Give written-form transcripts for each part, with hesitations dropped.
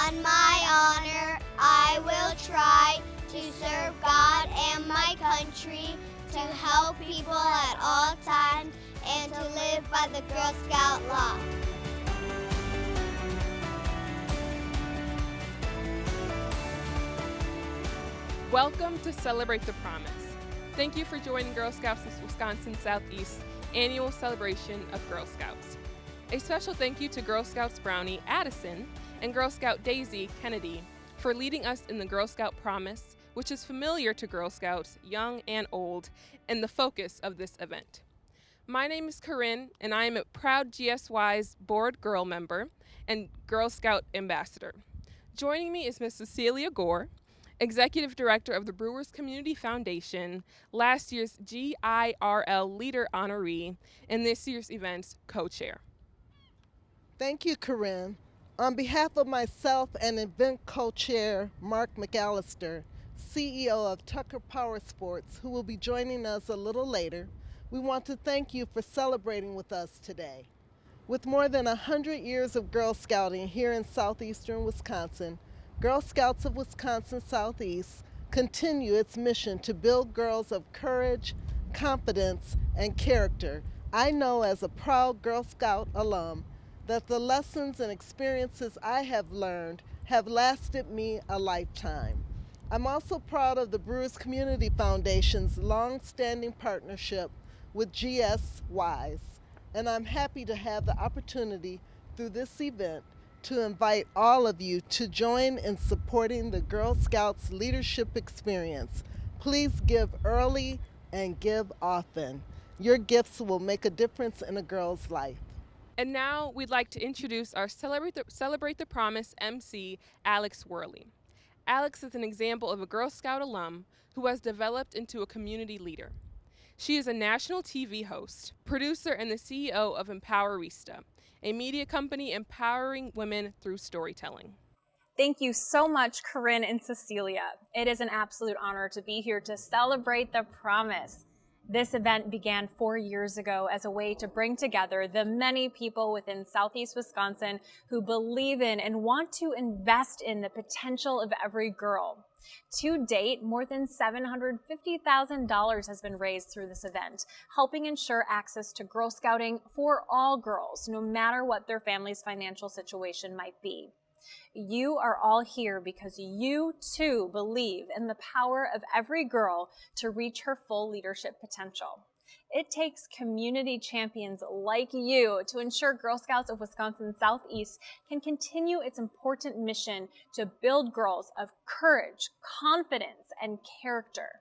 On my honor, I will try to serve God and my country, to help people at all times, and to live by the Girl Scout law. Welcome to Celebrate the Promise. Thank you for joining Girl Scouts of Wisconsin Southeast annual celebration of Girl Scouts. A special thank you to Girl Scouts Brownie, Addison, and Girl Scout Daisy, Kennedy, for leading us in the Girl Scout Promise, which is familiar to Girl Scouts, young and old, and the focus of this event. My name is Corinne, and I am a proud GSWISE board girl member and Girl Scout ambassador. Joining me is Ms. Cecilia Gore, Executive Director of the Brewers Community Foundation, last year's GIRL Leader Honoree, and this year's event's co-chair. Thank you, Corinne. On behalf of myself and event co-chair Mark McAllister, CEO of Tucker Power Sports, who will be joining us a little later, we want to thank you for celebrating with us today. With more than 100 years of Girl Scouting here in southeastern Wisconsin, Girl Scouts of Wisconsin Southeast continue its mission to build girls of courage, confidence, and character. I know as a proud Girl Scout alum that the lessons and experiences I have learned have lasted me a lifetime. I'm also proud of the Brewers Community Foundation's long-standing partnership with GSWISE, and I'm happy to have the opportunity through this event to invite all of you to join in supporting the Girl Scouts leadership experience. Please give early and give often. Your gifts will make a difference in a girl's life. And now we'd like to introduce our Celebrate the Promise MC, Alex Worley. Alex is an example of a Girl Scout alum who has developed into a community leader. She is a national TV host, producer, and the CEO of Empowerista, a media company empowering women through storytelling. Thank you so much, Corinne and Cecilia. It is an absolute honor to be here to celebrate the promise. This event began 4 years ago as a way to bring together the many people within Southeast Wisconsin who believe in and want to invest in the potential of every girl. To date, more than $750,000 has been raised through this event, helping ensure access to Girl Scouting for all girls, no matter what their family's financial situation might be. You are all here because you too believe in the power of every girl to reach her full leadership potential. It takes community champions like you to ensure Girl Scouts of Wisconsin Southeast can continue its important mission to build girls of courage, confidence, and character.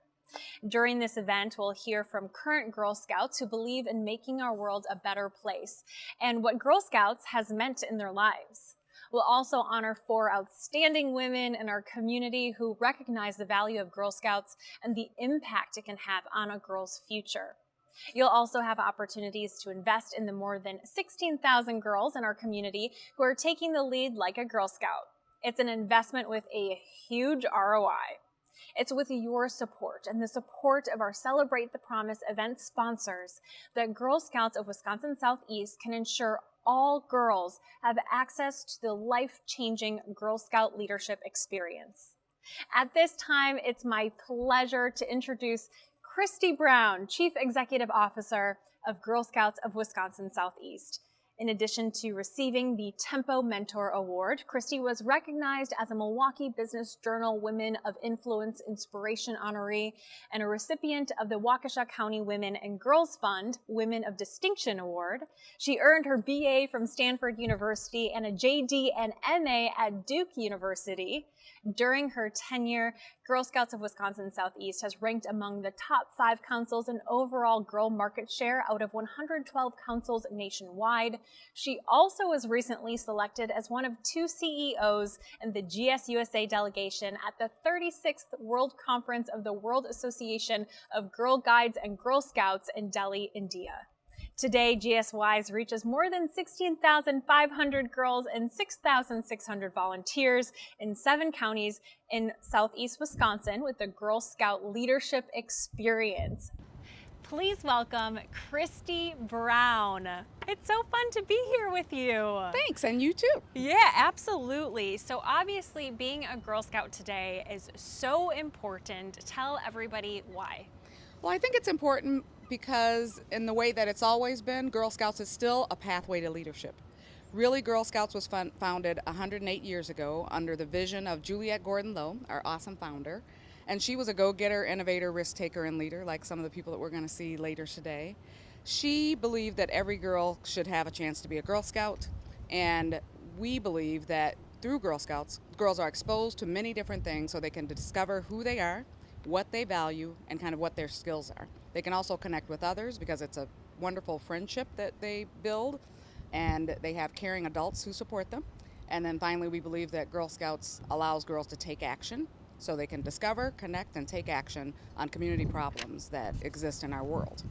During this event, we'll hear from current Girl Scouts who believe in making our world a better place and what Girl Scouts has meant in their lives. We'll also honor 4 outstanding women in our community who recognize the value of Girl Scouts and the impact it can have on a girl's future. You'll also have opportunities to invest in the more than 16,000 girls in our community who are taking the lead like a Girl Scout. It's an investment with a huge ROI. It's with your support and the support of our Celebrate the Promise event sponsors that Girl Scouts of Wisconsin Southeast can ensure all girls have access to the life-changing Girl Scout leadership experience. At this time, it's my pleasure to introduce Christy Brown, Chief Executive Officer of Girl Scouts of Wisconsin Southeast. In addition to receiving the Tempo Mentor Award, Christy was recognized as a Milwaukee Business Journal Women of Influence Inspiration Honoree and a recipient of the Waukesha County Women and Girls Fund Women of Distinction Award. She earned her BA from Stanford University and a JD and MA at Duke University. During her tenure, Girl Scouts of Wisconsin Southeast has ranked among the top 5 councils in overall girl market share out of 112 councils nationwide. She also was recently selected as one of 2 CEOs in the GSUSA delegation at the 36th World Conference of the World Association of Girl Guides and Girl Scouts in Delhi, India. Today, GSWISE reaches more than 16,500 girls and 6,600 volunteers in 7 counties in southeast Wisconsin with the Girl Scout Leadership Experience. Please welcome Christy Brown. It's so fun to be here with you. Thanks, and you too. Yeah, absolutely. So obviously being a Girl Scout today is so important. Tell everybody why. Well, I think it's important because in the way that it's always been, Girl Scouts is still a pathway to leadership. Really, Girl Scouts was founded 108 years ago under the vision of Juliet Gordon-Low, our awesome founder. And she was a go-getter, innovator, risk-taker, and leader, like some of the people that we're going to see later today. She believed that every girl should have a chance to be a Girl Scout, and we believe that through Girl Scouts, girls are exposed to many different things so they can discover who they are, what they value, and kind of what their skills are. They can also connect with others because it's a wonderful friendship that they build, and they have caring adults who support them. And then finally, we believe that Girl Scouts allows girls to take action so they can discover, connect, and take action on community problems that exist in our world.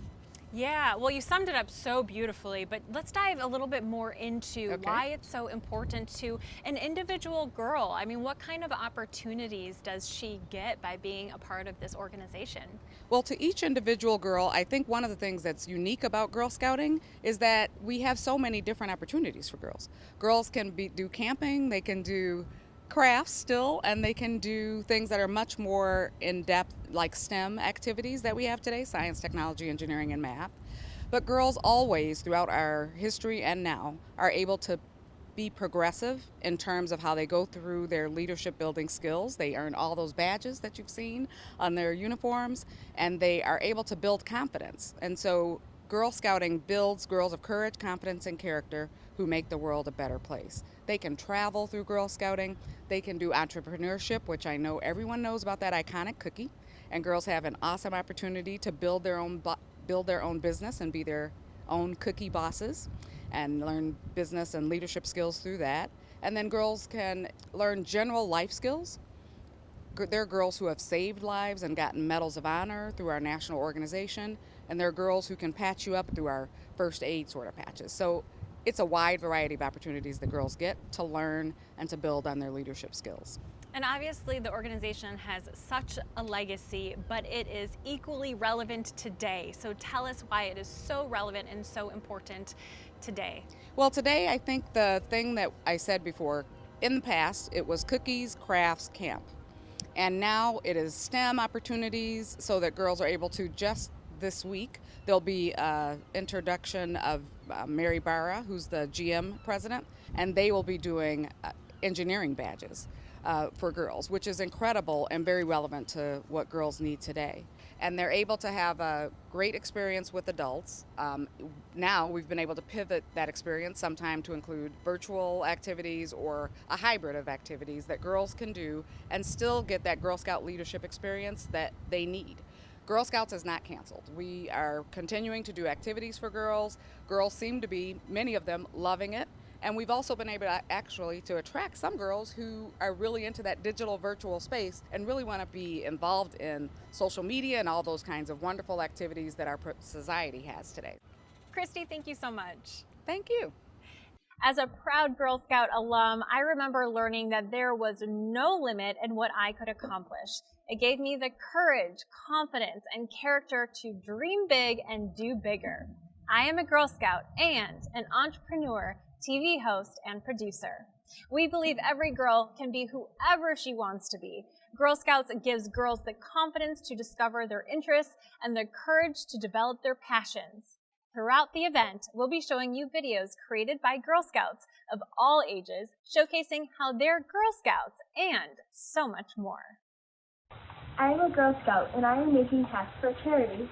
Yeah, well, you summed it up so beautifully, but let's dive a little bit more into why it's so important to an individual girl. I mean, what kind of opportunities does she get by being a part of this organization? Well, to each individual girl, I think one of the things that's unique about Girl Scouting is that we have so many different opportunities for girls. Girls can do camping, they can do crafts still, and they can do things that are much more in-depth, like STEM activities that we have today, science, technology, engineering, and math. But girls always, throughout our history and now, are able to be progressive in terms of how they go through their leadership building skills. They earn all those badges that you've seen on their uniforms, and they are able to build confidence. And so Girl Scouting builds girls of courage, confidence, and character who make the world a better place. They can travel through Girl Scouting. They can do entrepreneurship, which I know everyone knows about that iconic cookie. And girls have an awesome opportunity to build their own business and be their own cookie bosses and learn business and leadership skills through that. And then girls can learn general life skills. There are girls who have saved lives and gotten medals of honor through our national organization. And there are girls who can patch you up through our first aid sort of patches. So it's a wide variety of opportunities that girls get to learn and to build on their leadership skills. And obviously the organization has such a legacy, but it is equally relevant today. So tell us why it is so relevant and so important today. Well, today I think the thing that I said before, in the past it was cookies, crafts, camp. And now it is STEM opportunities so that girls are able to just this week, there'll be an introduction of Mary Barra, who's the GM president, and they will be doing engineering badges for girls, which is incredible and very relevant to what girls need today. And they're able to have a great experience with adults. Now we've been able to pivot that experience sometime to include virtual activities or a hybrid of activities that girls can do and still get that Girl Scout leadership experience that they need. Girl Scouts is not canceled. We are continuing to do activities for girls. Girls seem to be, many of them, loving it. And we've also been able to actually to attract some girls who are really into that digital virtual space and really want to be involved in social media and all those kinds of wonderful activities that our society has today. Christy, thank you so much. Thank you. As a proud Girl Scout alum, I remember learning that there was no limit in what I could accomplish. It gave me the courage, confidence, and character to dream big and do bigger. I am a Girl Scout and an entrepreneur, TV host, and producer. We believe every girl can be whoever she wants to be. Girl Scouts gives girls the confidence to discover their interests and the courage to develop their passions. Throughout the event, we'll be showing you videos created by Girl Scouts of all ages, showcasing how they're Girl Scouts and so much more. I am a Girl Scout and I am making hats for charity.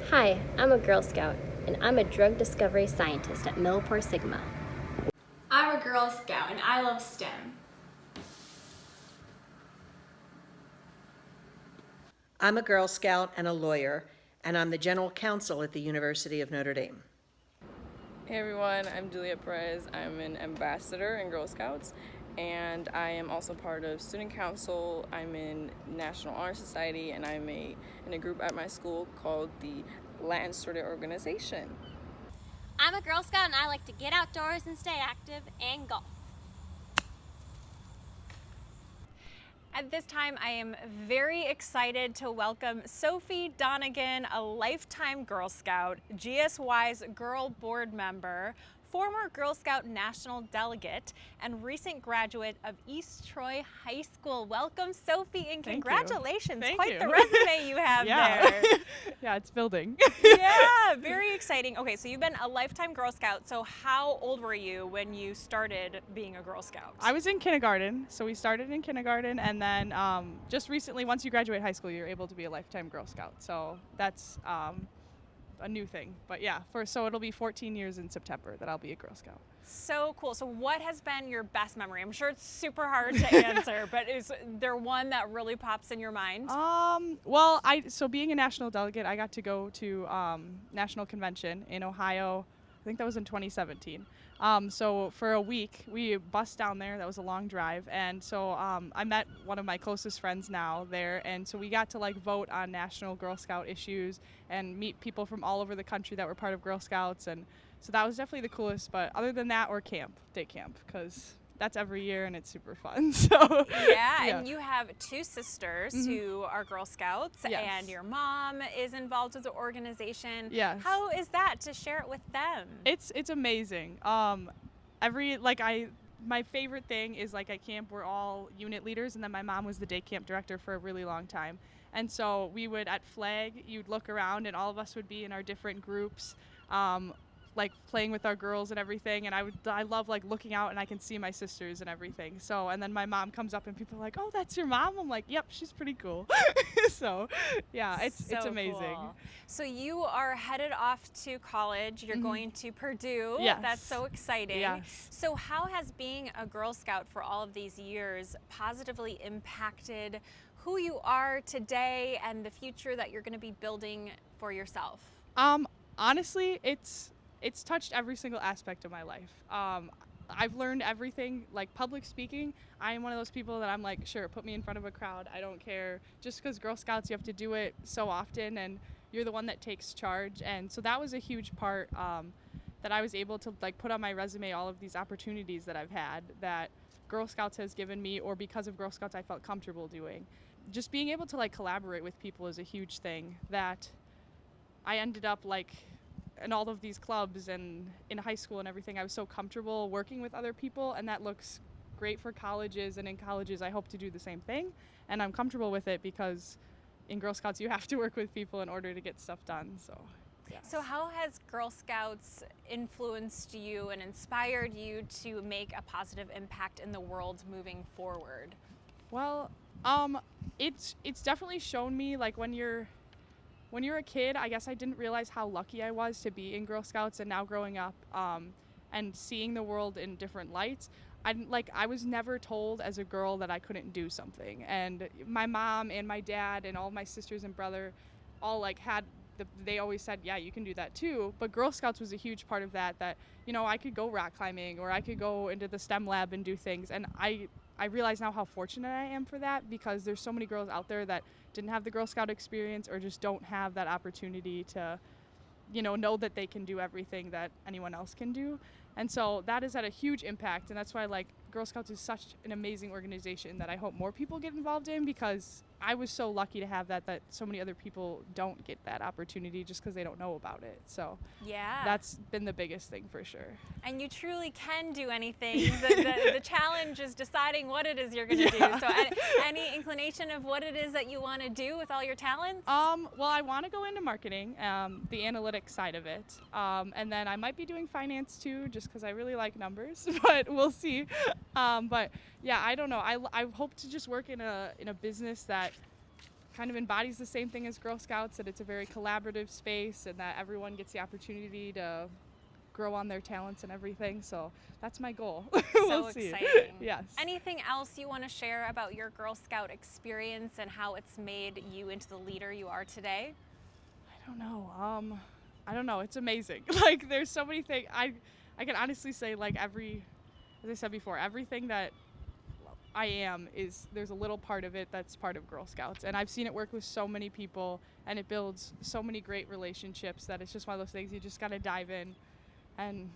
Hi, I'm a Girl Scout and I'm a drug discovery scientist at Millport Sigma. I'm a Girl Scout and I love STEM. I'm a Girl Scout and a lawyer, and I'm the general counsel at the University of Notre Dame. Hey everyone, I'm Juliet. I'm an ambassador in Girl Scouts, and I am also part of student council. I'm in National Honor Society, and I'm in a group at my school called the Latin Student Organization. I'm a Girl Scout and I like to get outdoors and stay active and golf. At this time, I am very excited to welcome Sophie Donegan, a lifetime Girl Scout, GSWISE Girl Board member, former Girl Scout National Delegate, and recent graduate of East Troy High School. Welcome, Sophie, and congratulations. Quite the resume you have there. Yeah, it's building. Yeah, very exciting. Okay, so you've been a lifetime Girl Scout. So how old were you when you started being a Girl Scout? I was in kindergarten, so we started in kindergarten, and then just recently, once you graduate high school, you're able to be a lifetime Girl Scout. So that's a new thing. But yeah, so it'll be 14 years in September that I'll be a Girl Scout. So cool. So what has been your best memory? I'm sure it's super hard to answer, but is there one that really pops in your mind? Well, so being a national delegate, I got to go to national convention in Ohio. I think that was in 2017. So for a week, we bussed down there. That was a long drive. And so I met one of my closest friends now there. And so we got to like vote on national Girl Scout issues and meet people from all over the country that were part of Girl Scouts. And so that was definitely the coolest. But other than that, or day camp, because that's every year and it's super fun. So yeah, and you have two sisters who are Girl Scouts, and your mom is involved with the organization. Yes. How is that to share it with them? It's amazing. My favorite thing is like at camp we're all unit leaders, and then my mom was the day camp director for a really long time. And so we would at flag, you'd look around and all of us would be in our different groups. Like playing with our girls and everything, and I love like looking out and I can see my sisters and everything. So and then my mom comes up and people are like, "Oh, that's your mom?" I'm like, "Yep, she's pretty cool." So yeah, it's amazing. Cool. So you are headed off to college. You're going to Purdue. Yes. That's so exciting. Yes. So how has being a Girl Scout for all of these years positively impacted who you are today and the future that you're going to be building for yourself? Honestly, it's touched every single aspect of my life. I've learned everything, like public speaking. I am one of those people that I'm like, sure, put me in front of a crowd. I don't care. Just because Girl Scouts, you have to do it so often and you're the one that takes charge. And so that was a huge part that I was able to like put on my resume, all of these opportunities that I've had that Girl Scouts has given me, or because of Girl Scouts I felt comfortable doing. Just being able to like collaborate with people is a huge thing that I ended up like in all of these clubs and in high school and everything. I was so comfortable working with other people, and that looks great for colleges, and in colleges I hope to do the same thing, and I'm comfortable with it because in Girl Scouts you have to work with people in order to get stuff done. So yes. So how has Girl Scouts influenced you and inspired you to make a positive impact in the world moving forward? Well, it's definitely shown me like when you're a kid, I guess I didn't realize how lucky I was to be in Girl Scouts, and now growing up and seeing the world in different lights, I was never told as a girl that I couldn't do something. And my mom and my dad and all my sisters and brother all like they always said, yeah, you can do that too. But Girl Scouts was a huge part of that, you know, I could go rock climbing or I could go into the STEM lab and do things. And I realize now how fortunate I am for that, because there's so many girls out there that didn't have the Girl Scout experience or just don't have that opportunity to, you know that they can do everything that anyone else can do. And so that has had a huge impact, and that's why like Girl Scouts is such an amazing organization that I hope more people get involved in, because I was so lucky to have that so many other people don't get that opportunity just because they don't know about it. So yeah, that's been the biggest thing for sure. And you truly can do anything. The challenge is deciding what it is you're going to do. So any inclination of what it is that you want to do with all your talents? Well, I want to go into marketing, the analytics side of it. And then I might be doing finance too, just because I really like numbers, but we'll see. But yeah, I don't know. I hope to just work in a business that kind of embodies the same thing as Girl Scouts, that it's a very collaborative space and that everyone gets the opportunity to grow on their talents and everything. So that's my goal. We'll see. Exciting. Yes. Anything else you want to share about your Girl Scout experience and how it's made you into the leader you are today? I don't know. It's amazing. Like there's so many things. I can honestly say like as I said before, everything that I am there's a little part of it that's part of Girl Scouts, and I've seen it work with so many people, and it builds so many great relationships that it's just one of those things you just got to dive in, and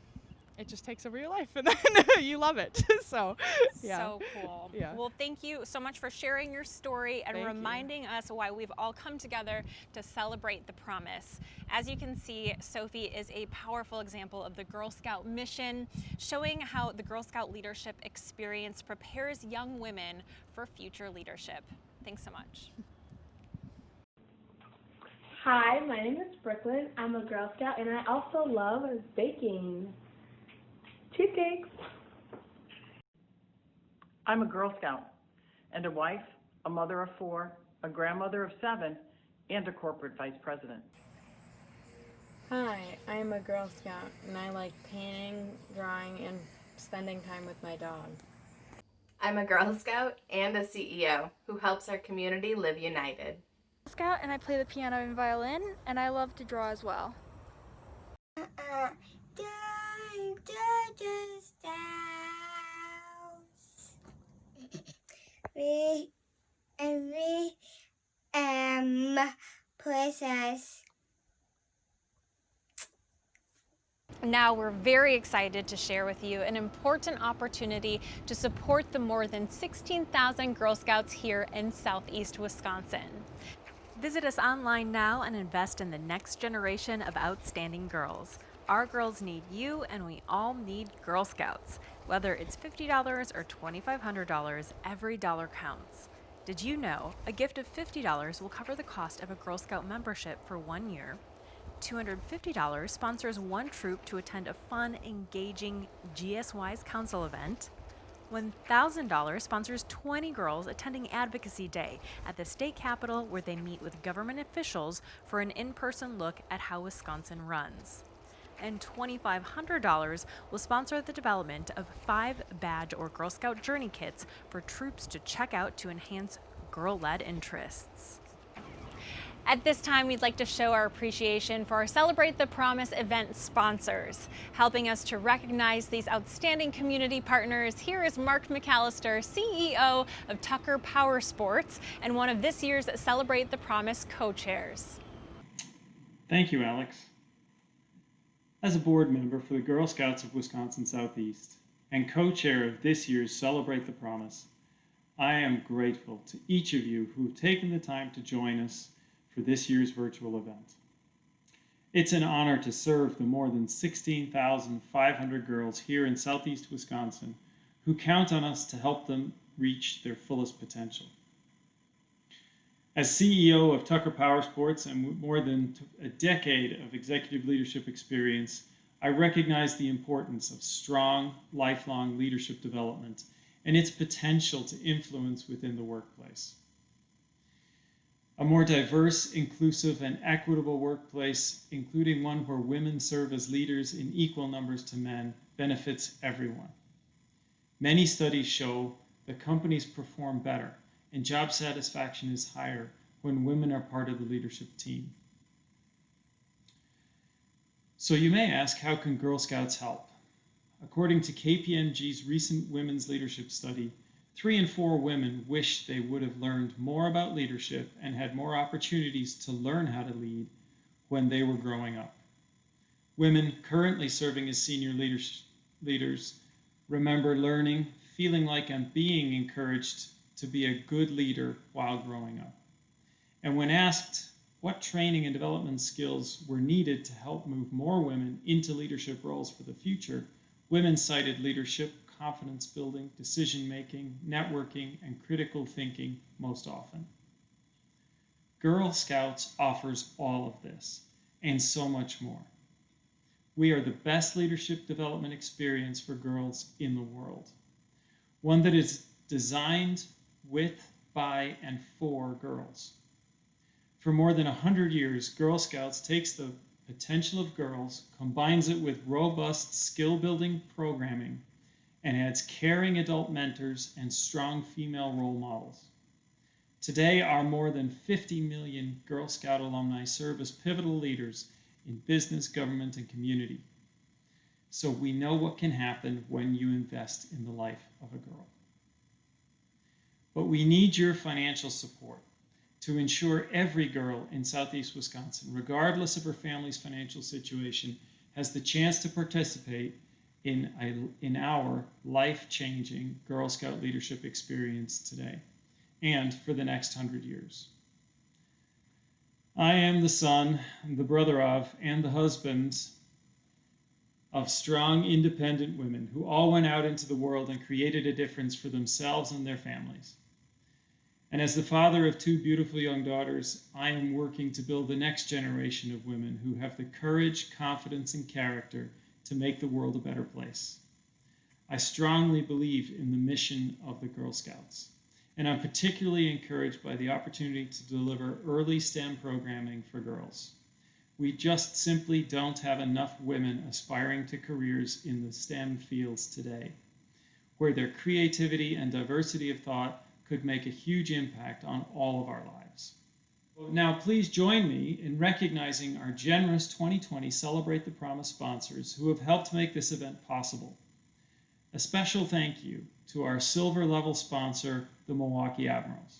it just takes over your life, and then you love it. So, yeah. So cool. Yeah. Well, thank you so much for sharing your story and reminding us why we've all come together to celebrate the promise. As you can see, Sophie is a powerful example of the Girl Scout mission, showing how the Girl Scout leadership experience prepares young women for future leadership. Thanks so much. Hi, my name is Brooklyn. I'm a Girl Scout, and I also love baking cheesecakes. I'm a Girl Scout and a wife, a mother of 4, a grandmother of 7, and a corporate vice president. Hi, I'm a Girl Scout, and I like painting, drawing, and spending time with my dog. I'm a Girl Scout and a CEO who helps our community live united. Scout, and I play the piano and violin, and I love to draw as well. We princess. Now we're very excited to share with you an important opportunity to support the more than 16,000 Girl Scouts here in Southeast Wisconsin. Visit us online now and invest in the next generation of outstanding girls. Our girls need you, and we all need Girl Scouts. Whether it's $50 or $2,500, every dollar counts. Did you know a gift of $50 will cover the cost of a Girl Scout membership for 1 year? $250 sponsors one troop to attend a fun, engaging GSWISE council event. $1,000 sponsors 20 girls attending Advocacy Day at the state capitol, where they meet with government officials for an in-person look at how Wisconsin runs. And $2,500 will sponsor the development of 5 badge or Girl Scout journey kits for troops to check out to enhance girl-led interests. At this time, we'd like to show our appreciation for our Celebrate the Promise event sponsors. Helping us to recognize these outstanding community partners, here is Mark McAllister, CEO of Tucker Power Sports and one of this year's Celebrate the Promise co-chairs. Thank you, Alex. As a board member for the Girl Scouts of Wisconsin Southeast and co-chair of this year's Celebrate the Promise, I am grateful to each of you who have taken the time to join us for this year's virtual event. It's an honor to serve the more than 16,500 girls here in Southeast Wisconsin who count on us to help them reach their fullest potential. As CEO of Tucker Power Sports and with more than a decade of executive leadership experience, I recognize the importance of strong, lifelong leadership development and its potential to influence within the workplace. A more diverse, inclusive, and equitable workplace, including one where women serve as leaders in equal numbers to men, benefits everyone. Many studies show that companies perform better and job satisfaction is higher when women are part of the leadership team. So you may ask, how can Girl Scouts help? According to KPMG's recent women's leadership study, 3 in 4 women wish they would have learned more about leadership and had more opportunities to learn how to lead when they were growing up. Women currently serving as senior leaders remember learning, feeling like I'm being encouraged to be a good leader while growing up. And when asked what training and development skills were needed to help move more women into leadership roles for the future, women cited leadership, confidence building, decision-making, networking, and critical thinking most often. Girl Scouts offers all of this and so much more. We are the best leadership development experience for girls in the world, one that is designed with, by, and for girls. For more than 100 years, Girl Scouts takes the potential of girls, combines it with robust skill-building programming, and adds caring adult mentors and strong female role models. Today, our more than 50 million Girl Scout alumni serve as pivotal leaders in business, government, and community. So we know what can happen when you invest in the life of a girl. But we need your financial support to ensure every girl in Southeast Wisconsin, regardless of her family's financial situation, has the chance to participate in our life-changing Girl Scout leadership experience today and for the next 100 years. I am the son, the brother of, and the husband of strong, independent women who all went out into the world and created a difference for themselves and their families. And as the father of two beautiful young daughters, I am working to build the next generation of women who have the courage, confidence, and character to make the world a better place. I strongly believe in the mission of the Girl Scouts, and I'm particularly encouraged by the opportunity to deliver early STEM programming for girls. We just simply don't have enough women aspiring to careers in the STEM fields today, where their creativity and diversity of thought could make a huge impact on all of our lives. Now, please join me in recognizing our generous 2020 Celebrate the Promise sponsors who have helped make this event possible. A special thank you to our silver level sponsor, the Milwaukee Admirals.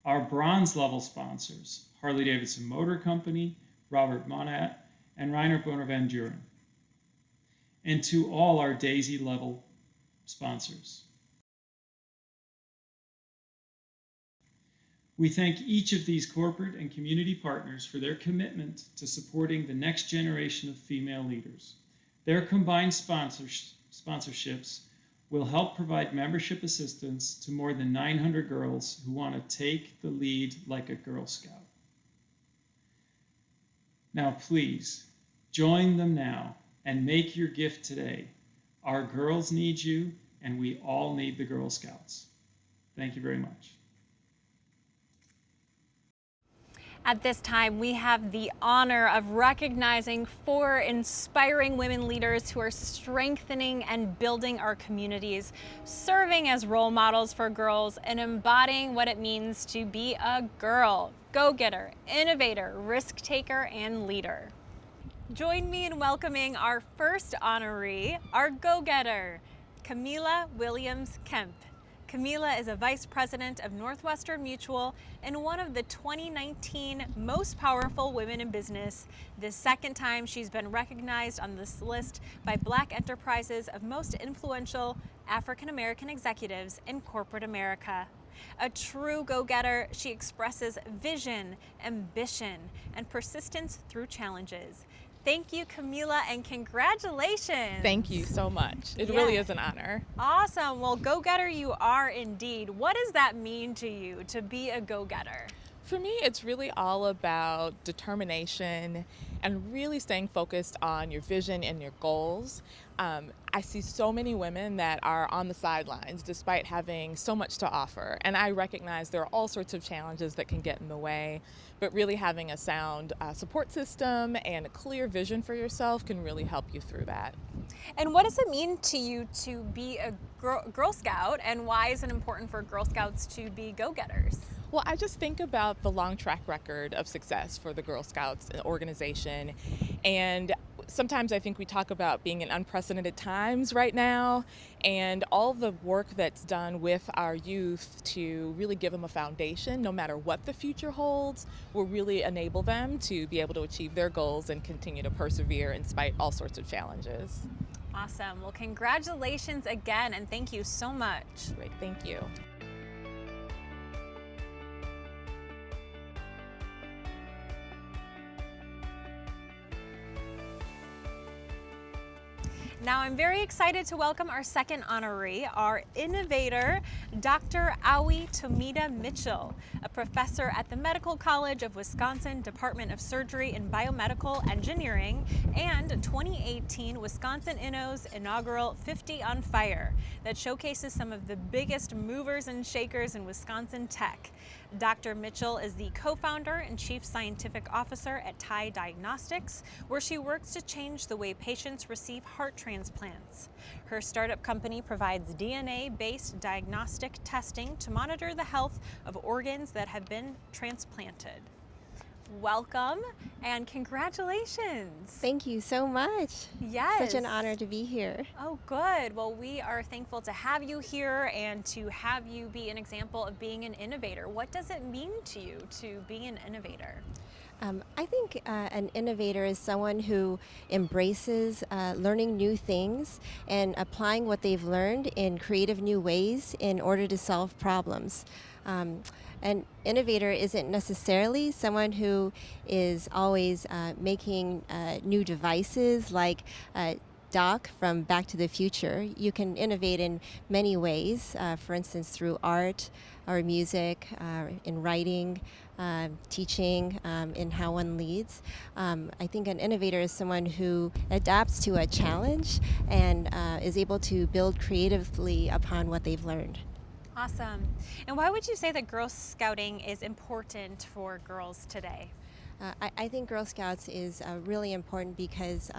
Our bronze level sponsors, Harley-Davidson Motor Company, Robert Monat, and Rainer Bonaventuren. And to all our Daisy level sponsors. We thank each of these corporate and community partners for their commitment to supporting the next generation of female leaders. Their combined sponsorships will help provide membership assistance to more than 900 girls who want to take the lead like a Girl Scout. Now, please, join them now and make your gift today. Our girls need you, and we all need the Girl Scouts. Thank you very much. At this time, we have the honor of recognizing 4 inspiring women leaders who are strengthening and building our communities, serving as role models for girls, and embodying what it means to be a girl, go-getter, innovator, risk-taker, and leader. Join me in welcoming our first honoree, our go-getter, Camila Williams Kemp. Camila is a vice president of Northwestern Mutual and one of the 2019 most powerful women in business, the second time she's been recognized on this list by Black Enterprises of most influential African American executives in corporate America. A true go-getter, she expresses vision, ambition, and persistence through challenges. Thank you, Camila, and congratulations. Thank you so much. It really is an honor. Awesome. Well, go-getter you are indeed. What does that mean to you to be a go-getter? For me, it's really all about determination and really staying focused on your vision and your goals. I see so many women that are on the sidelines despite having so much to offer. And I recognize there are all sorts of challenges that can get in the way, but really having a sound support system and a clear vision for yourself can really help you through that. And what does it mean to you to be a Girl Scout, and why is it important for Girl Scouts to be go-getters? Well, I just think about the long track record of success for the Girl Scouts organization, and sometimes I think we talk about being in unprecedented times right now, and all the work that's done with our youth to really give them a foundation, no matter what the future holds, will really enable them to be able to achieve their goals and continue to persevere in spite of all sorts of challenges. Awesome. Well, congratulations again, and thank you so much. Great. Thank you. Now I'm very excited to welcome our second honoree, our innovator, Dr. Awi Tomita Mitchell, a professor at the Medical College of Wisconsin Department of Surgery and Biomedical Engineering, and 2018 Wisconsin Inno's inaugural 50 on Fire that showcases some of the biggest movers and shakers in Wisconsin tech. Dr. Mitchell is the co-founder and chief scientific officer at TIE Diagnostics, where she works to change the way patients receive heart transplants. Her startup company provides DNA-based diagnostic testing to monitor the health of organs that have been transplanted. Welcome and congratulations. Thank you so much. Yes. Such an honor to be here. Oh, good. Well, we are thankful to have you here and to have you be an example of being an innovator. What does it mean to you to be an innovator? I think an innovator is someone who embraces learning new things and applying what they've learned in creative new ways in order to solve problems. An innovator isn't necessarily someone who is always making new devices like Doc from Back to the Future. You can innovate in many ways, for instance, through art or music, in writing, teaching, in how one leads. I think an innovator is someone who adapts to a challenge and is able to build creatively upon what they've learned. Awesome. And why would you say that Girl Scouting is important for girls today? I think Girl Scouts is really important because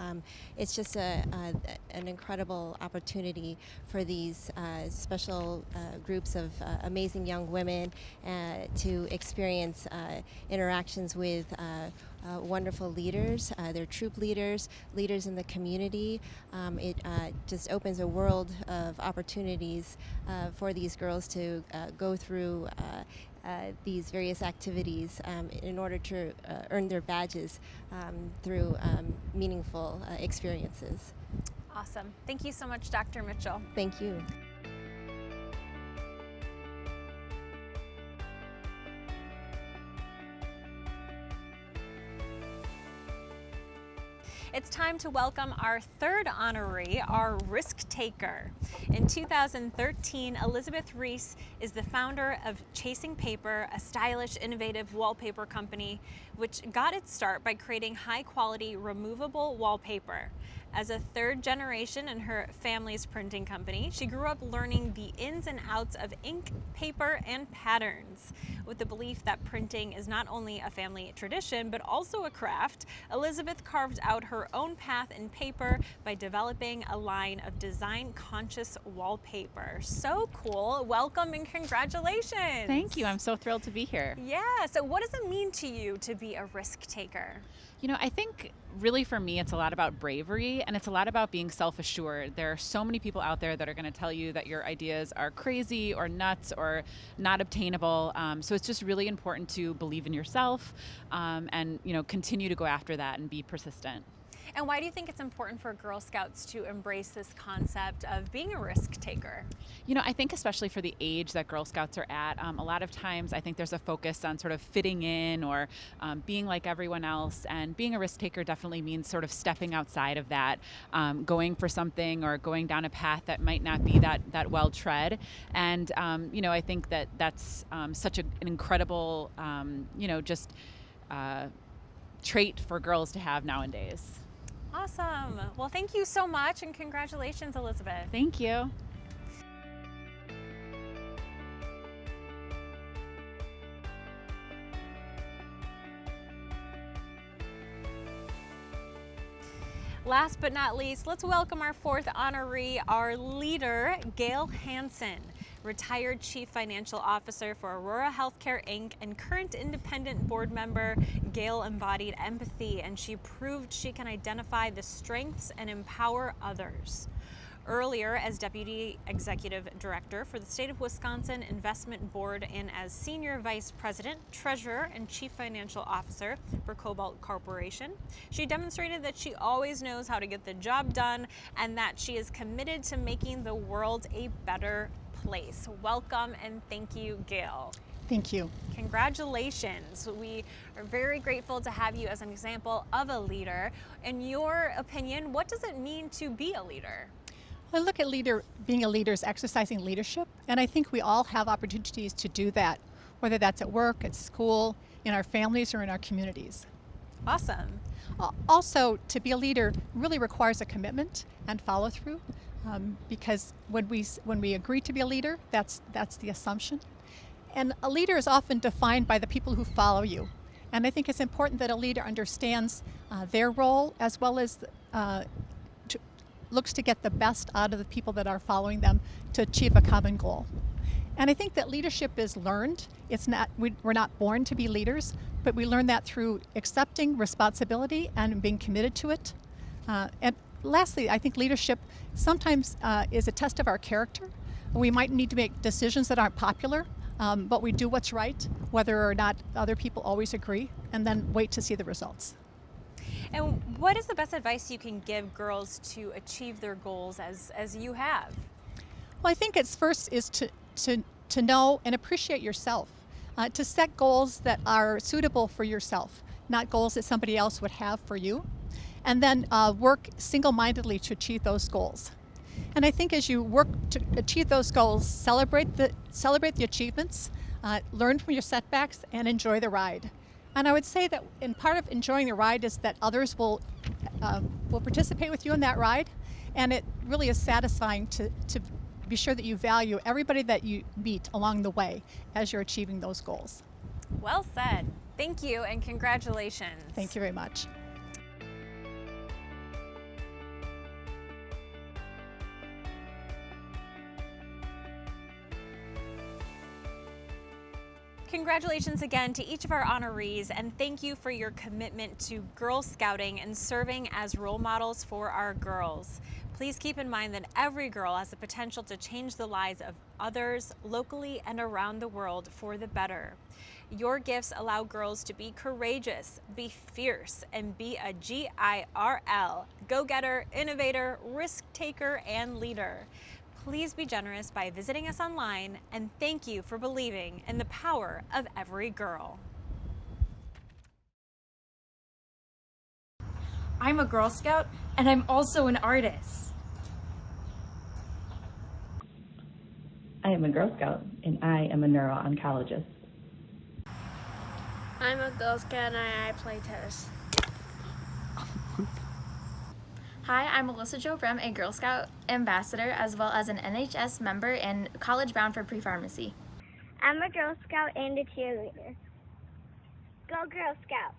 it's just an incredible opportunity for these special groups of amazing young women to experience interactions with wonderful leaders, their troop leaders, leaders in the community. It just opens a world of opportunities for these girls to go through these various activities in order to earn their badges through meaningful experiences. Awesome. Thank you so much, Dr. Mitchell. Thank you. It's time to welcome our third honoree, our risk taker. In 2013, Elizabeth Reese is the founder of Chasing Paper, a stylish, innovative wallpaper company, which got its start by creating high-quality, removable wallpaper. As a third generation in her family's printing company, she grew up learning the ins and outs of ink, paper, and patterns. With the belief that printing is not only a family tradition, but also a craft, Elizabeth carved out her own path in paper by developing a line of design-conscious wallpaper. So cool. Welcome and congratulations. Thank you. I'm so thrilled to be here. Yeah. So what does it mean to you to be a risk taker? You know, I think really for me, it's a lot about bravery and it's a lot about being self-assured. There are so many people out there that are going to tell you that your ideas are crazy or nuts or not obtainable. So it's just really important to believe in yourself and, you know, continue to go after that and be persistent. And why do you think it's important for Girl Scouts to embrace this concept of being a risk taker? You know, I think especially for the age that Girl Scouts are at, a lot of times I think there's a focus on sort of fitting in or being like everyone else. And being a risk taker definitely means sort of stepping outside of that, going for something or going down a path that might not be that well tread. And, you know, I think that that's such an incredible, you know, just trait for girls to have nowadays. Awesome. Well, thank you so much and congratulations, Elizabeth. Thank you. Last but not least, let's welcome our fourth honoree, our leader, Gail Hansen, retired Chief Financial Officer for Aurora Healthcare, Inc. and current independent board member. Gail embodied empathy and she proved she can identify the strengths and empower others. Earlier, as Deputy Executive Director for the State of Wisconsin Investment Board and as Senior Vice President, Treasurer, and Chief Financial Officer for Cobalt Corporation, she demonstrated that she always knows how to get the job done and that she is committed to making the world a better place. Welcome and thank you, Gail. Thank you. Congratulations. We are very grateful to have you as an example of a leader. In your opinion, what does it mean to be a leader? I look at being a leader as exercising leadership, and I think we all have opportunities to do that, whether that's at work, at school, in our families, or in our communities. Awesome. Also, to be a leader really requires a commitment and follow through, because when we agree to be a leader, that's the assumption. And a leader is often defined by the people who follow you. And I think it's important that a leader understands their role as well as looks to get the best out of the people that are following them to achieve a common goal. And I think that leadership is learned. We're not born to be leaders, but we learn that through accepting responsibility and being committed to it. And lastly, I think leadership sometimes is a test of our character. We might need to make decisions that aren't popular, but we do what's right, whether or not other people always agree, and then wait to see the results. And what is the best advice you can give girls to achieve their goals as you have? Well, I think it's first is to know and appreciate yourself, to set goals that are suitable for yourself, not goals that somebody else would have for you, and then work single-mindedly to achieve those goals. And I think as you work to achieve those goals, celebrate the achievements, learn from your setbacks, and enjoy the ride. And I would say that in part of enjoying the ride is that others will participate with you in that ride, and it really is satisfying to be sure that you value everybody that you meet along the way as you're achieving those goals. Well said. Thank you and congratulations. Thank you very much. Congratulations again to each of our honorees, and thank you for your commitment to Girl Scouting and serving as role models for our girls. Please keep in mind that every girl has the potential to change the lives of others locally and around the world for the better. Your gifts allow girls to be courageous, be fierce, and be a GIRL, go-getter, innovator, risk-taker, and leader. Please be generous by visiting us online, and thank you for believing in the power of every girl. I'm a Girl Scout, and I'm also an artist. I am a Girl Scout, and I am a neuro-oncologist. I'm a Girl Scout and I play tennis. Hi, I'm Melissa Jo Brem, a Girl Scout ambassador as well as an NHS member and college bound for pre-pharmacy. I'm a Girl Scout and a cheerleader. Go Girl Scout!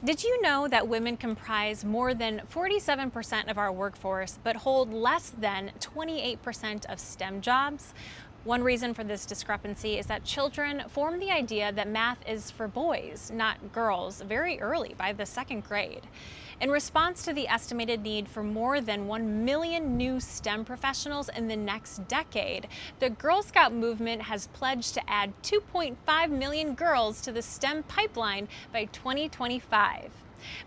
Did you know that women comprise more than 47% of our workforce, but hold less than 28% of STEM jobs? One reason for this discrepancy is that children form the idea that math is for boys, not girls, very early, by the 2nd grade. In response to the estimated need for more than 1 million new STEM professionals in the next decade, the Girl Scout movement has pledged to add 2.5 million girls to the STEM pipeline by 2025.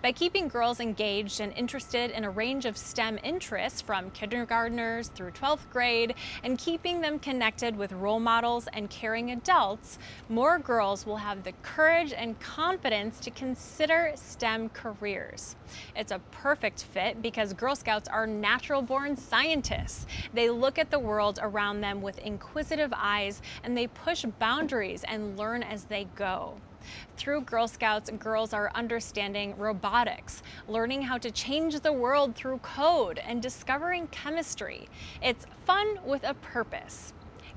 By keeping girls engaged and interested in a range of STEM interests from kindergartners through 12th grade and keeping them connected with role models and caring adults, more girls will have the courage and confidence to consider STEM careers. It's a perfect fit because Girl Scouts are natural-born scientists. They look at the world around them with inquisitive eyes, and they push boundaries and learn as they go. Through Girl Scouts, girls are understanding robotics, learning how to change the world through code, and discovering chemistry. It's fun with a purpose.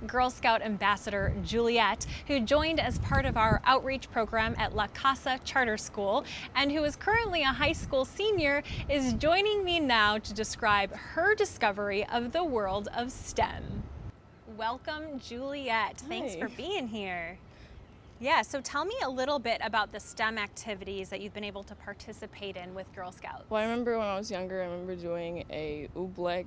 Girl Scout Ambassador Juliet, who joined as part of our outreach program at La Casa Charter School and who is currently a high school senior, is joining me now to describe her discovery of the world of STEM. Welcome, Juliet. Thanks for being here. Yeah, so tell me a little bit about the STEM activities that you've been able to participate in with Girl Scouts. Well, I remember when I was younger, I remember doing a oobleck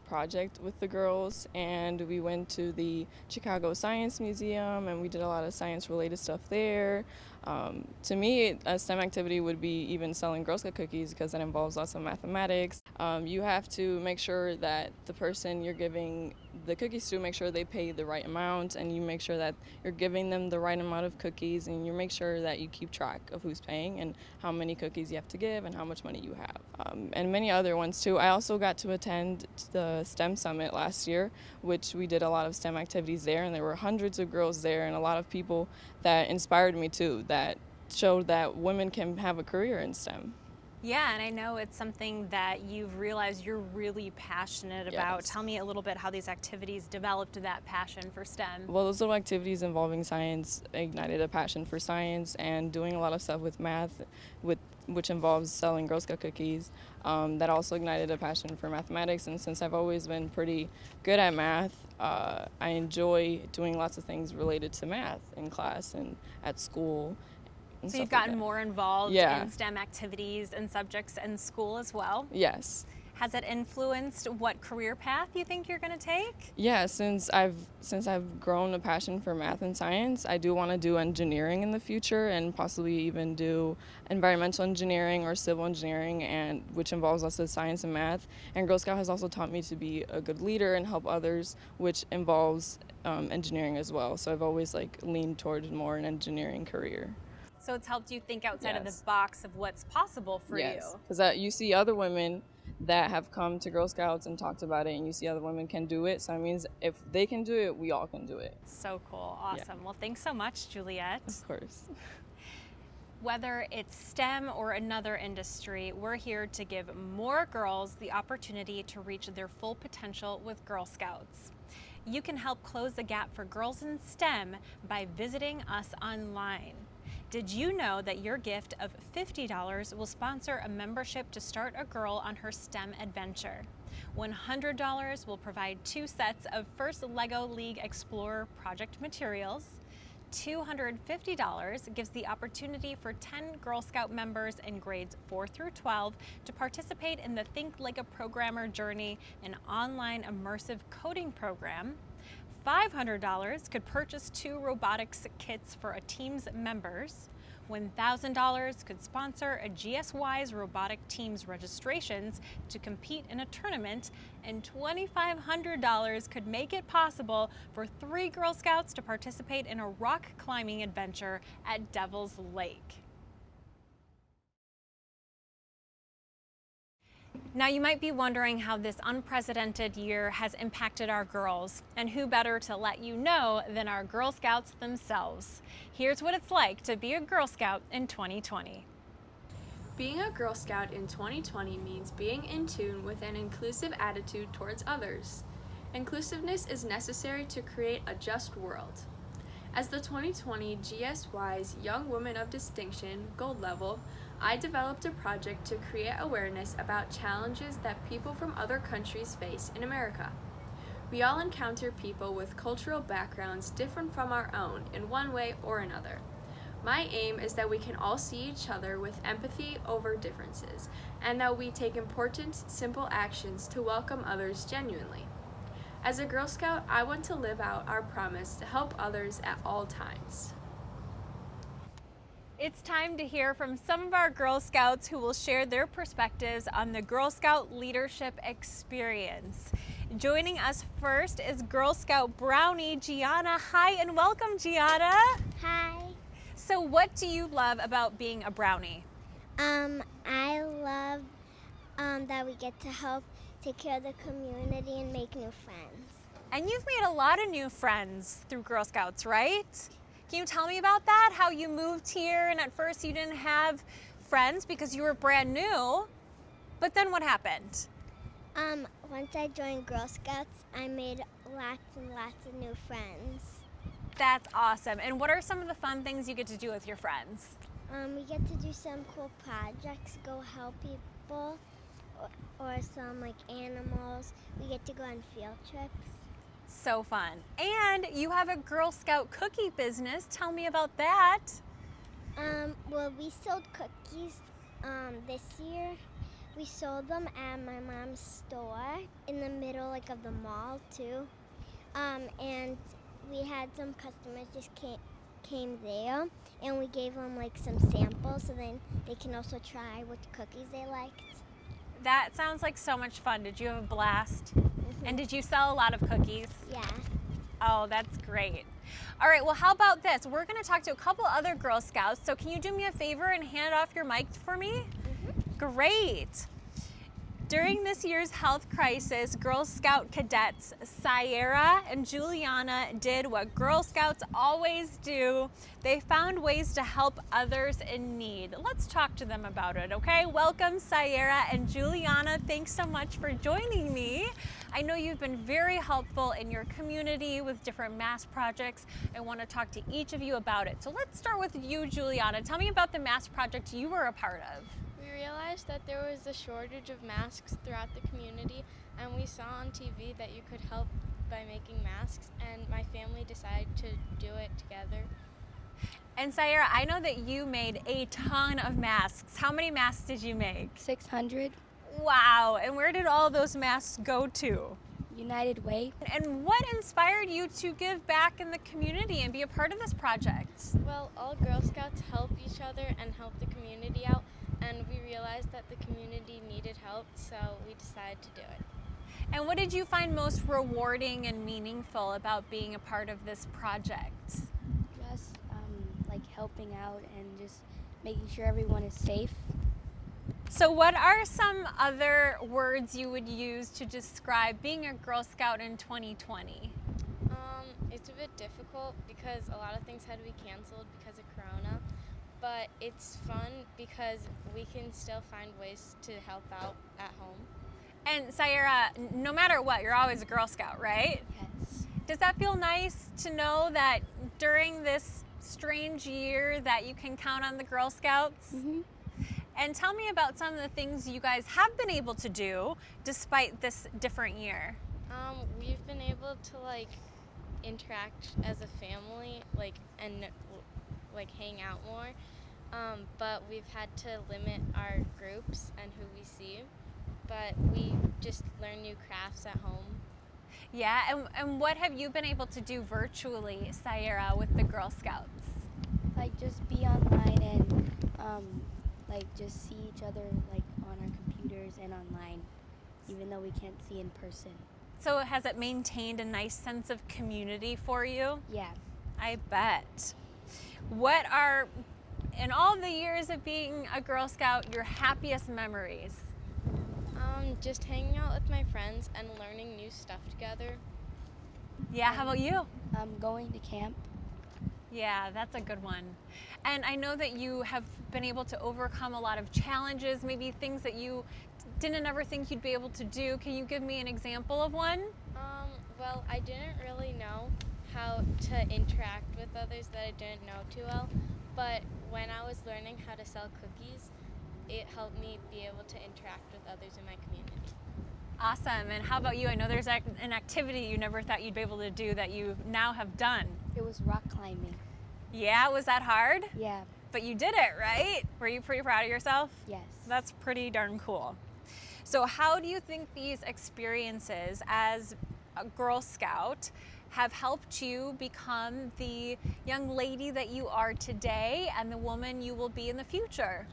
project with the girls, and we went to the Chicago Science Museum, and we did a lot of science-related stuff there. To me, a STEM activity would be even selling Girl Scout cookies because that involves lots of mathematics. You have to make sure that the person you're giving the cookies to, make sure they pay the right amount, and you make sure that you're giving them the right amount of cookies, and you make sure that you keep track of who's paying and how many cookies you have to give and how much money you have. And many other ones too. I also got to attend the STEM Summit last year, which we did a lot of STEM activities there, and there were hundreds of girls there and a lot of people that inspired me too, that showed that women can have a career in STEM. Yeah, and I know it's something that you've realized you're really passionate about. Tell me a little bit how these activities developed that passion for STEM. Well, those little activities involving science ignited a passion for science, and doing a lot of stuff with math, which involves selling Girl Scout cookies, that also ignited a passion for mathematics. And since I've always been pretty good at math, I enjoy doing lots of things related to math in class and at school. So you've gotten more involved in STEM activities and subjects in school as well? Yes. Has it influenced what career path you think you're going to take? Yeah, since I've grown a passion for math and science, I do want to do engineering in the future and possibly even do environmental engineering or civil engineering, and which involves lots of science and math. And Girl Scout has also taught me to be a good leader and help others, which involves engineering as well. So I've always leaned towards more an engineering career. So it's helped you think outside of the box of what's possible for you. Because you see other women that have come to Girl Scouts and talked about it, and you see other women can do it. So that means if they can do it, we all can do it. So cool. Awesome. Yeah. Well, thanks so much, Juliet. Of course. Whether it's STEM or another industry, we're here to give more girls the opportunity to reach their full potential with Girl Scouts. You can help close the gap for girls in STEM by visiting us online. Did you know that your gift of $50 will sponsor a membership to start a girl on her STEM adventure? $100 will provide 2 sets of First LEGO League Explorer project materials. $250 gives the opportunity for 10 Girl Scout members in grades 4 through 12 to participate in the Think Like a Programmer Journey, an online immersive coding program. $500 could purchase 2 robotics kits for a team's members. $1,000 could sponsor a GSWISE robotic team's registrations to compete in a tournament, and $2,500 could make it possible for 3 Girl Scouts to participate in a rock climbing adventure at Devil's Lake. Now you might be wondering how this unprecedented year has impacted our girls, and who better to let you know than our Girl Scouts themselves. Here's what it's like to be a Girl Scout in 2020. Being a Girl Scout in 2020 means being in tune with an inclusive attitude towards others. Inclusiveness is necessary to create a just world. As the 2020 GSWISE Young Women of Distinction Gold Level, I developed a project to create awareness about challenges that people from other countries face in America. We all encounter people with cultural backgrounds different from our own in one way or another. My aim is that we can all see each other with empathy over differences, and that we take important, simple actions to welcome others genuinely. As a Girl Scout, I want to live out our promise to help others at all times. It's time to hear from some of our Girl Scouts who will share their perspectives on the Girl Scout leadership experience. Joining us first is Girl Scout Brownie Gianna. Hi and welcome, Gianna. Hi. So what do you love about being a Brownie? I love that we get to help take care of the community and make new friends. And you've made a lot of new friends through Girl Scouts, right? Can you tell me about that? How you moved here and at first you didn't have friends because you were brand new, but then what happened? Once I joined Girl Scouts, I made lots and lots of new friends. That's awesome. And what are some of the fun things you get to do with your friends? We get to do some cool projects, go help people, or some animals. We get to go on field trips. So fun. And you have a Girl Scout cookie business. Tell me about that. Well, we sold cookies this year. We sold them at my mom's store in the middle of the mall too. And we had some customers just came there, and we gave them some samples so then they can also try which cookies they liked. That sounds like so much fun. Did you have a blast? And did you sell a lot of cookies? Yeah. Oh, that's great. All right, well, how about this? We're going to talk to a couple other Girl Scouts, so can you do me a favor and hand off your mic for me? Great. During this year's health crisis, Girl Scout cadets Sierra and Juliana did what Girl Scouts always do. They found ways to help others in need. Let's talk to them about it, okay? Welcome, Sierra and Juliana. Thanks so much for joining me. I know you've been very helpful in your community with different mass projects. I want to talk to each of you about it. So let's start with you, Juliana. Tell me about the mass project you were a part of. We realized that there was a shortage of masks throughout the community, and we saw on TV that you could help by making masks, and my family decided to do it together. And Sierra, I know that you made a ton of masks. How many masks did you make? 600. Wow, and where did all those masks go to? United Way. And what inspired you to give back in the community and be a part of this project? Well, all Girl Scouts help each other and help the community out, and we realized that the community needed help, so we decided to do it. And what did you find most rewarding and meaningful about being a part of this project? Just like helping out and just making sure everyone is safe. So what are some other words you would use to describe being a Girl Scout in 2020? It's a bit difficult because a lot of things had to be canceled because of Corona, but it's fun because we can still find ways to help out at home. And Sayera, no matter what, you're always a Girl Scout, right? Yes. Does that feel nice to know that during this strange year that you can count on the Girl Scouts? Mm-hmm. And tell me about some of the things you guys have been able to do despite this different year. We've been able to interact as a family, and hang out more. But we've had to limit our groups and who we see. But we just learn new crafts at home. Yeah, and what have you been able to do virtually, Sayera, with the Girl Scouts? Just be online and just see each other on our computers and online, even though we can't see in person. So has it maintained a nice sense of community for you? Yeah. I bet. What are, in all the years of being a Girl Scout, your happiest memories? Just hanging out with my friends and learning new stuff together. Yeah, how about you? Going to camp. Yeah, that's a good one. And I know that you have been able to overcome a lot of challenges, maybe things that you didn't ever think you'd be able to do. Can you give me an example of one? Well, I didn't really know how to interact with others that I didn't know too well, but when I was learning how to sell cookies, it helped me be able to interact with others in my community. Awesome. And how about you? I know there's an activity you never thought you'd be able to do that you now have done. It was rock climbing. Yeah, was that hard? Yeah. But you did it, right? Were you pretty proud of yourself? Yes. That's pretty darn cool. So how do you think these experiences as a Girl Scout have helped you become the young lady that you are today and the woman you will be in the future?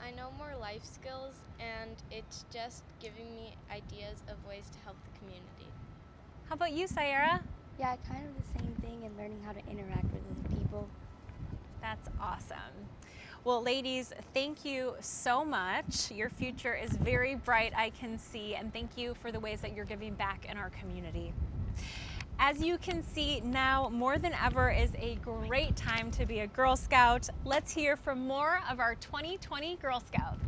I know more life skills, and it's just giving me ideas of ways to help the community. How about you, Sayera? Yeah, kind of the same thing, and learning how to interact with other people. That's awesome. Well, ladies, thank you so much. Your future is very bright, I can see, and thank you for the ways that you're giving back in our community. As you can see, now more than ever is a great time to be a Girl Scout. Let's hear from more of our 2020 Girl Scouts.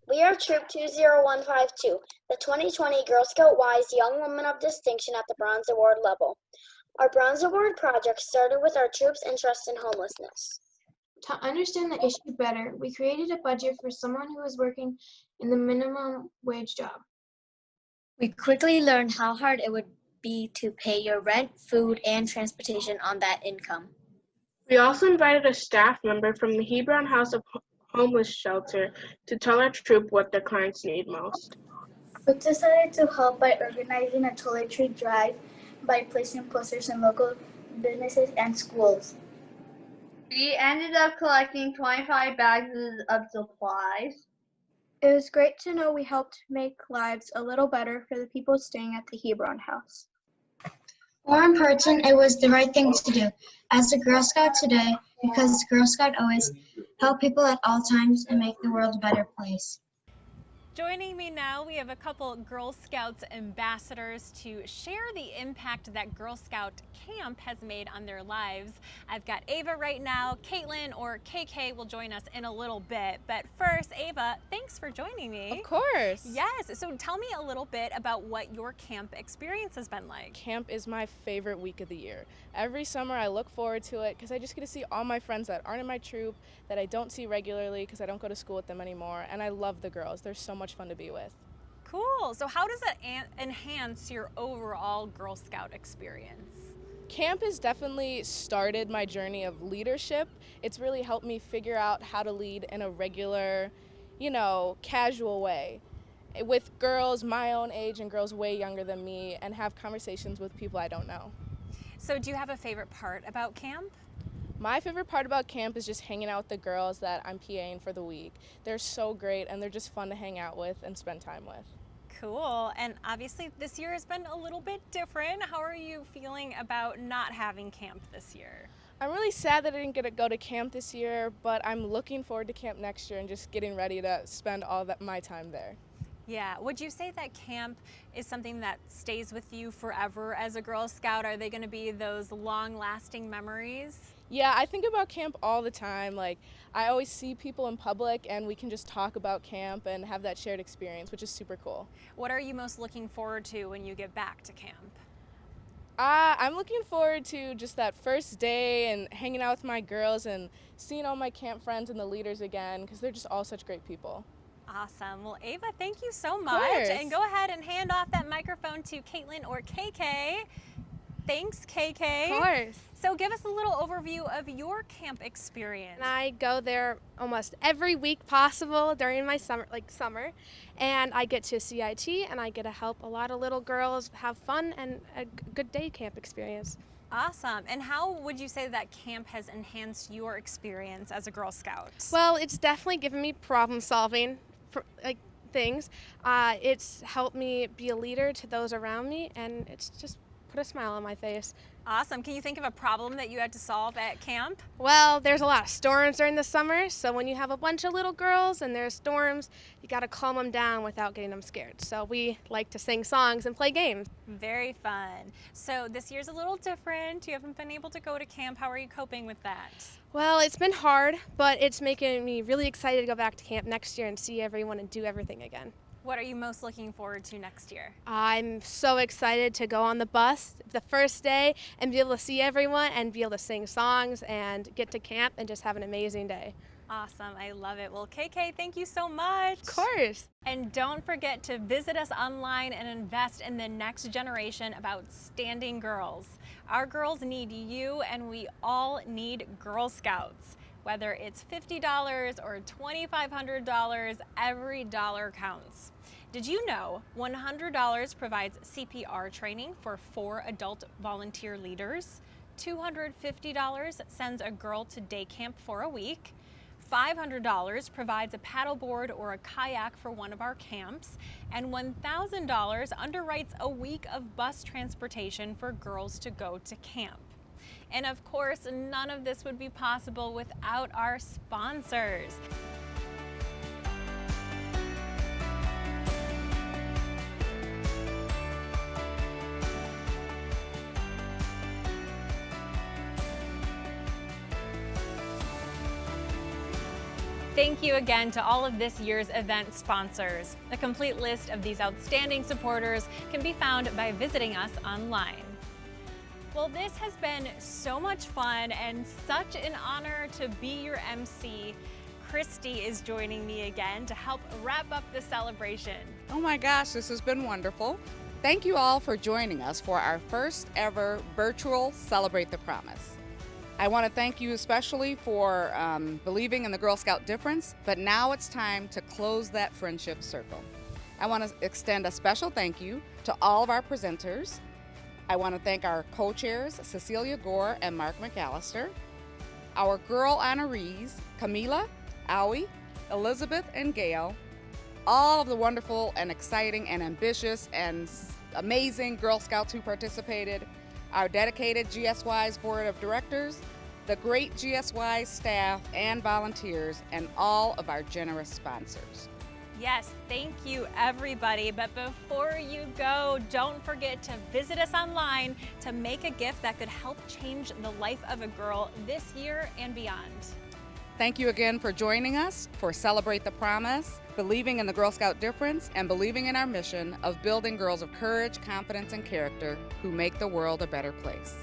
We are Troop 20152, the 2020 Girl Scout WISE Young Woman of Distinction at the Bronze Award level. Our Bronze Award project started with our troops' interest in homelessness. To understand the issue better, we created a budget for someone who was working in the minimum wage job. We quickly learned how hard it would be to pay your rent, food, and transportation on that income. We also invited a staff member from the Hebron House of Homeless Shelter to tell our troop what their clients need most. We decided to help by organizing a toiletry drive by placing posters in local businesses and schools. We ended up collecting 25 bags of supplies. It was great to know we helped make lives a little better for the people staying at the Hebron House. More important, it was the right thing to do as a Girl Scout today, because Girl Scout always help people at all times and make the world a better place. Joining me now, we have a couple Girl Scouts ambassadors to share the impact that Girl Scout Camp has made on their lives. I've got Ava right now. Caitlin, or KK, will join us in a little bit. But first, Ava, thanks for joining me. Of course. Yes. So tell me a little bit about what your camp experience has been like. Camp is my favorite week of the year. Every summer I look forward to it because I just get to see all my friends that aren't in my troop, that I don't see regularly because I don't go to school with them anymore. And I love the girls. They're so much fun to be with. Cool. So how does it enhance your overall Girl Scout experience? Camp has definitely started my journey of leadership. It's really helped me figure out how to lead in a regular, casual way. with girls my own age and girls way younger than me and have conversations with people I don't know. So do you have a favorite part about camp? My favorite part about camp is just hanging out with the girls that I'm PAing for the week. They're so great and they're just fun to hang out with and spend time with. Cool. And obviously this year has been a little bit different. How are you feeling about not having camp this year? I'm really sad that I didn't get to go to camp this year, but I'm looking forward to camp next year and just getting ready to spend all my time there. Yeah. Would you say that camp is something that stays with you forever as a Girl Scout? Are they going to be those long-lasting memories? Yeah, I think about camp all the time. Like, I always see people in public and we can just talk about camp and have that shared experience, which is super cool. What are you most looking forward to when you get back to camp? I'm looking forward to just that first day and hanging out with my girls and seeing all my camp friends and the leaders again, because they're just all such great people. Awesome. Well, Ava, thank you so much. And go ahead and hand off that microphone to Caitlin or KK. Thanks, KK. Of course. So give us a little overview of your camp experience. I go there almost every week possible during my summer, and I get to CIT and I get to help a lot of little girls have fun and a good day camp experience. Awesome. And how would you say that camp has enhanced your experience as a Girl Scout? Well, it's definitely given me problem solving things. It's helped me be a leader to those around me, and it's just put a smile on my face. Awesome. Can you think of a problem that you had to solve at camp? Well, there's a lot of storms during the summer, so when you have a bunch of little girls and there's storms, you got to calm them down without getting them scared. So we like to sing songs and play games. Very fun. So this year's a little different. You haven't been able to go to camp. How are you coping with that? Well, it's been hard, but it's making me really excited to go back to camp next year and see everyone and do everything again. What are you most looking forward to next year? I'm so excited to go on the bus the first day and be able to see everyone and be able to sing songs and get to camp and just have an amazing day. Awesome. I love it. Well, KK, thank you so much. Of course. And don't forget to visit us online and invest in the next generation of outstanding girls. Our girls need you, and we all need Girl Scouts. Whether it's $50 or $2,500, every dollar counts. Did you know $100 provides CPR training for 4 adult volunteer leaders? $250 sends a girl to day camp for a week. $500 provides a paddleboard or a kayak for one of our camps. And $1,000 underwrites a week of bus transportation for girls to go to camp. And of course, none of this would be possible without our sponsors. Thank you again to all of this year's event sponsors. A complete list of these outstanding supporters can be found by visiting us online. Well, this has been so much fun and such an honor to be your MC. Christy is joining me again to help wrap up the celebration. Oh my gosh, this has been wonderful. Thank you all for joining us for our first ever virtual Celebrate the Promise. I want to thank you especially for believing in the Girl Scout difference, but now it's time to close that friendship circle. I want to extend a special thank you to all of our presenters. I want to thank our co-chairs, Cecilia Gore and Mark McAllister, our girl honorees, Camila, Aoi, Elizabeth, and Gail, all of the wonderful and exciting and ambitious and amazing Girl Scouts who participated, our dedicated GSWISE Board of Directors, the great GSWISE staff and volunteers, and all of our generous sponsors. Yes, thank you everybody. But before you go, don't forget to visit us online to make a gift that could help change the life of a girl this year and beyond. Thank you again for joining us for Celebrate the Promise, believing in the Girl Scout difference, and believing in our mission of building girls of courage, confidence, and character who make the world a better place.